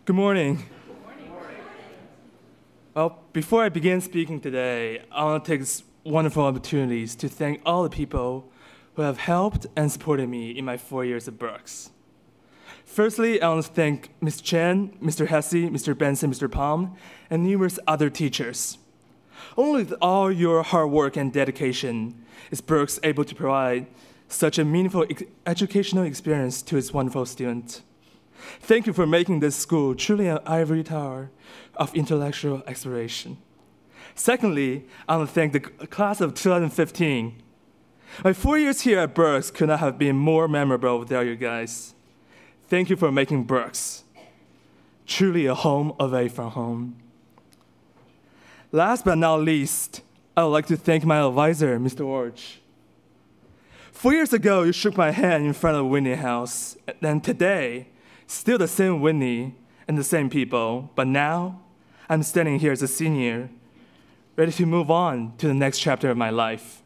Good morning. Well, before I begin speaking today, I want to take this wonderful opportunities to thank all the people who have helped and supported me in my 4 years at Brooks. Firstly, I want to thank Ms. Chen, Mr. Hesse, Mr. Benson, Mr. Palm, and numerous other teachers. Only with all your hard work and dedication is Brooks able to provide such a meaningful educational experience to its wonderful students. Thank you for making this school truly an ivory tower of intellectual exploration. Secondly, I want to thank the class of 2015. My 4 years here at Brooks could not have been more memorable without you guys. Thank you for making Brooks truly a home away from home. Last but not least, I would like to thank my advisor, Mr. Orch. 4 years ago, you shook my hand in front of Whitney House, and today, still the same Whitney and the same people, but now I'm standing here as a senior, ready to move on to the next chapter of my life.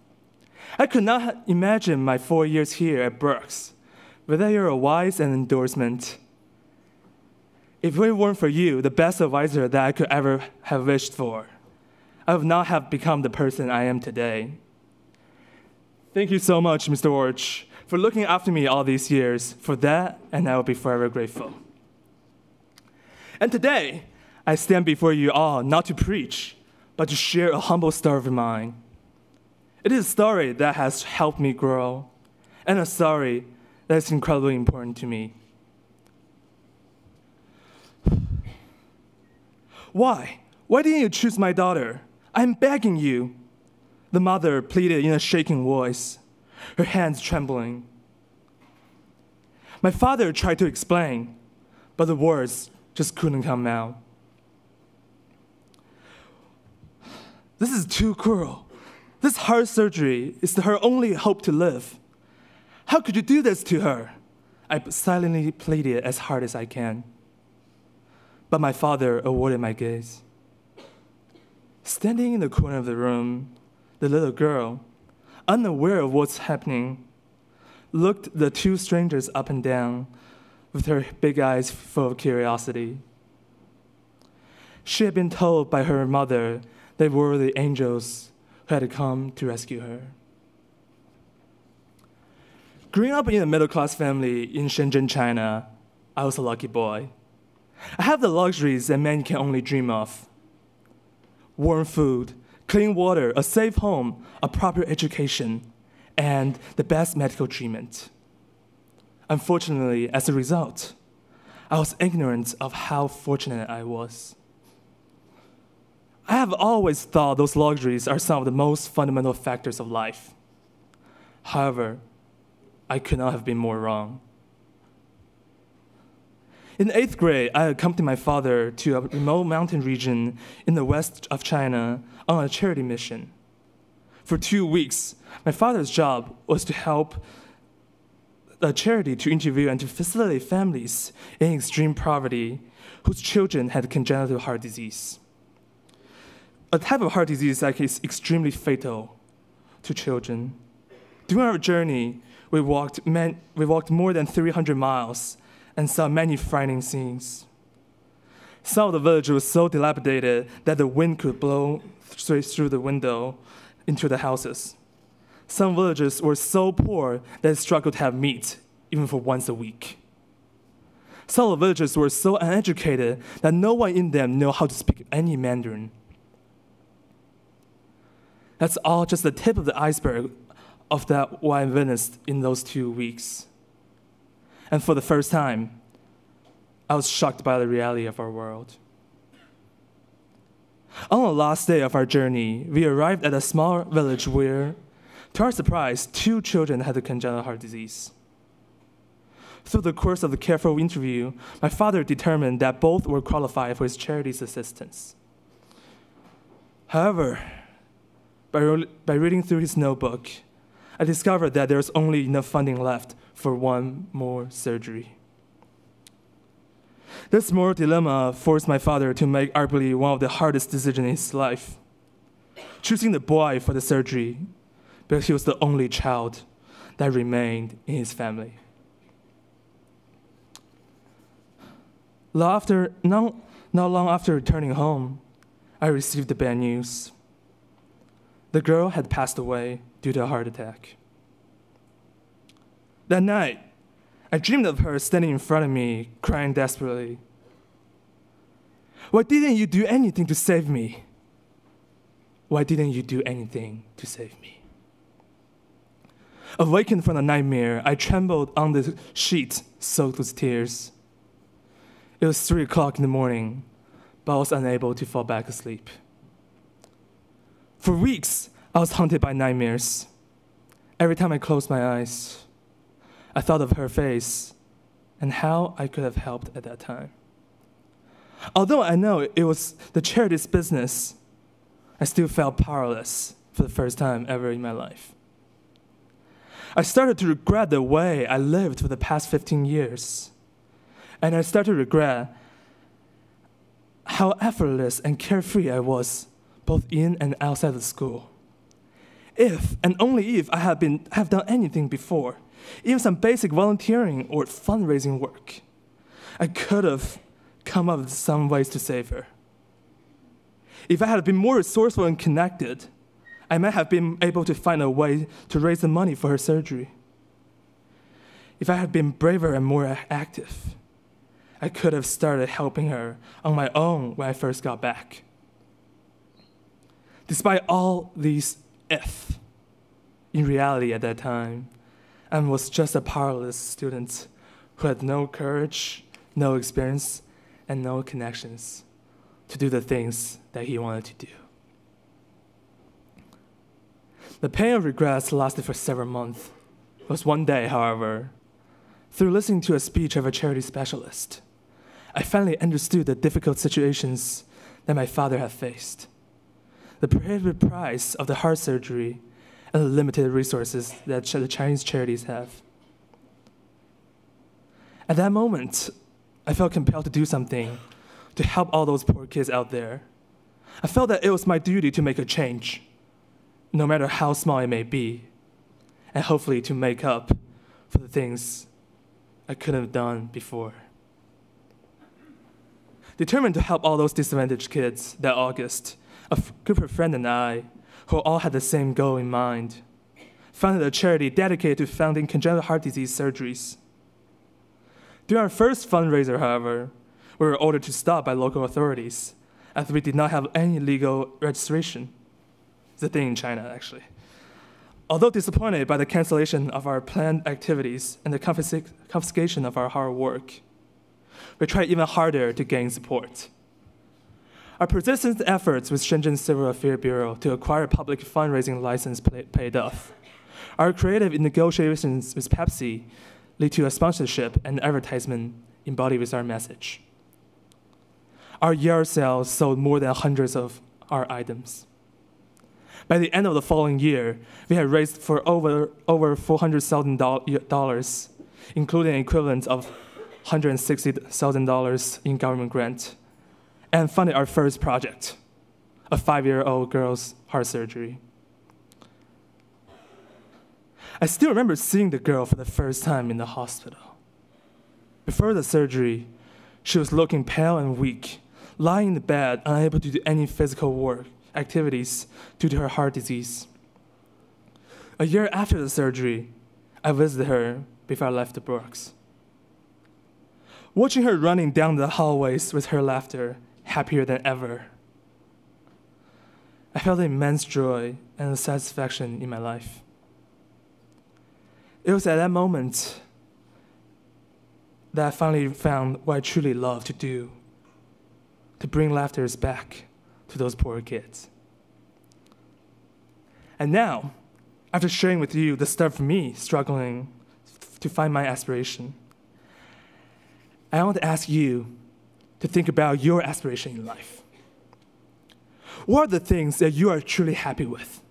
I could not imagine my 4 years here at Brooks without your wise and endorsement. If it weren't for you, the best advisor that I could ever have wished for, I would not have become the person I am today. Thank you so much, Mr. Orch, for looking after me all these years. For that, and I will be forever grateful. And today, I stand before you all not to preach, but to share a humble story of mine. It is a story that has helped me grow, and a story that is incredibly important to me. Why? Why didn't you choose my daughter? I'm begging you. The mother pleaded in a shaking voice, her hands trembling. My father tried to explain, but the words just couldn't come out. This is too cruel. This heart surgery is her only hope to live. How could you do this to her? I silently pleaded as hard as I can. But my father avoided my gaze. Standing in the corner of the room, the little girl, unaware of what's happening, looked the two strangers up and down with her big eyes full of curiosity. She had been told by her mother they were the angels who had come to rescue her. Growing up in a middle-class family in Shenzhen, China, I was a lucky boy. I have the luxuries that men can only dream of. Warm food, clean water, a safe home, a proper education, and the best medical treatment. Unfortunately, as a result, I was ignorant of how fortunate I was. I have always thought those luxuries are some of the most fundamental factors of life. However, I could not have been more wrong. In 8th grade, I accompanied my father to a remote mountain region in the west of China on a charity mission. For 2 weeks, my father's job was to help a charity to interview and to facilitate families in extreme poverty whose children had congenital heart disease. A type of heart disease that is extremely fatal to children. During our journey, we walked more than 300 miles and saw many frightening scenes. Some of the village was so dilapidated that the wind could blow straight through the window into the houses. Some villages were so poor that they struggled to have meat, even for once a week. Some of the villagers were so uneducated that no one in them knew how to speak any Mandarin. That's all just the tip of the iceberg of what I witnessed in those 2 weeks. And for the first time, I was shocked by the reality of our world. On the last day of our journey, we arrived at a small village where, to our surprise, 2 children had congenital heart disease. Through the course of the careful interview, my father determined that both were qualified for his charity's assistance. However, by reading through his notebook, I discovered that there was only enough funding left for one more surgery. This moral dilemma forced my father to make arguably one of the hardest decisions in his life, choosing the boy for the surgery because he was the only child that remained in his family. Not long after returning home, I received the bad news. The girl had passed away due to a heart attack. That night, I dreamed of her standing in front of me, crying desperately. Why didn't you do anything to save me? Why didn't you do anything to save me? Awakened from the nightmare, I trembled on the sheet, soaked with tears. It was 3 o'clock in the morning, but I was unable to fall back asleep. For weeks, I was haunted by nightmares. Every time I closed my eyes, I thought of her face and how I could have helped at that time. Although I know it was the charity's business, I still felt powerless for the first time ever in my life. I started to regret the way I lived for the past 15 years. And I started to regret how effortless and carefree I was, both in and outside of school. If, and only if, I have done anything before, even some basic volunteering or fundraising work, I could have come up with some ways to save her. If I had been more resourceful and connected, I might have been able to find a way to raise the money for her surgery. If I had been braver and more active, I could have started helping her on my own when I first got back. Despite all these ifs, in reality at that time, I was just a powerless student who had no courage, no experience, and no connections to do the things that he wanted to do. The pain of regrets lasted for several months. It was one day, however, through listening to a speech of a charity specialist, I finally understood the difficult situations that my father had faced, the prohibitive price of the heart surgery, and the limited resources that the Chinese charities have. At that moment, I felt compelled to do something to help all those poor kids out there. I felt that it was my duty to make a change, no matter how small it may be, and hopefully to make up for the things I couldn't have done before. Determined to help all those disadvantaged kids, that August, a group of friends and I, who all had the same goal in mind, founded a charity dedicated to funding congenital heart disease surgeries. During our first fundraiser, however, we were ordered to stop by local authorities, as we did not have any legal registration. It's a thing in China, actually. Although disappointed by the cancellation of our planned activities and the confiscation of our hard work, we tried even harder to gain support. Our persistent efforts with Shenzhen Civil Affairs Bureau to acquire a public fundraising license paid off. Our creative negotiations with Pepsi lead to a sponsorship and advertisement embodied with our message. Our yard sales sold more than hundreds of our items. By the end of the following year, we had raised for over $400,000, including an equivalent of $160,000 in government grant, and funded our first project, a 5-year-old girl's heart surgery. I still remember seeing the girl for the first time in the hospital. Before the surgery, she was looking pale and weak, lying in the bed, unable to do any physical work activities due to her heart disease. A year after the surgery, I visited her before I left the Bronx. Watching her running down the hallways with her laughter, happier than ever, I felt immense joy and satisfaction in my life. It was at that moment that I finally found what I truly love to do, to bring laughter back to those poor kids. And now, after sharing with you the stuff for me struggling to find my aspiration, I want to ask you to think about your aspiration in life. What are the things that you are truly happy with?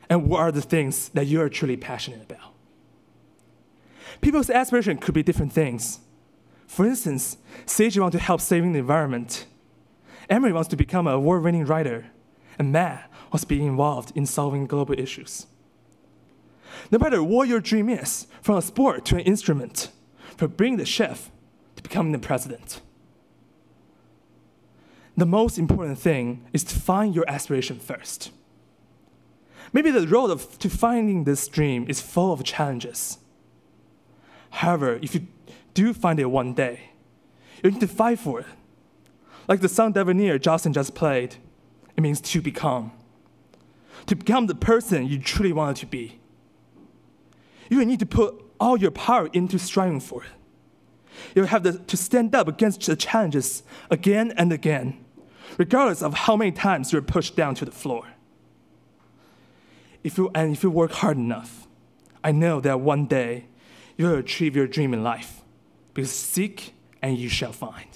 And what are the things that you are truly passionate about? People's aspiration could be different things. For instance, Sage wants to help saving the environment. Emery wants to become an award-winning writer, and Matt wants to be involved in solving global issues. No matter what your dream is, from a sport to an instrument, from being the chef to becoming the president, the most important thing is to find your aspiration first. Maybe the road to finding this dream is full of challenges. However, if you do find it one day, you need to fight for it. Like the song Devenir Jocelyn just played, it means to become. To become the person you truly wanted to be. You will need to put all your power into striving for it. You'll have to stand up against the challenges again and again, regardless of how many times you're pushed down to the floor. If you work hard enough, I know that one day you'll achieve your dream in life, because seek and you shall find.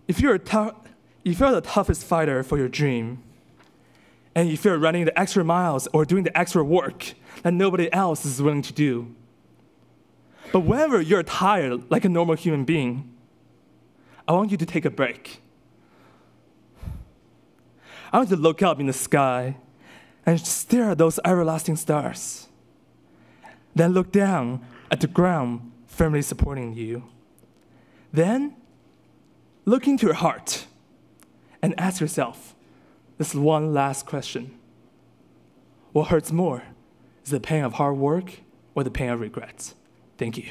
If you're the toughest fighter for your dream, and if you're running the extra miles or doing the extra work that nobody else is willing to do, but whenever you're tired like a normal human being, I want you to take a break. I want you to look up in the sky and stare at those everlasting stars. Then look down at the ground firmly supporting you. Then look into your heart and ask yourself this one last question. What hurts more? Is the pain of hard work or the pain of regret? Thank you.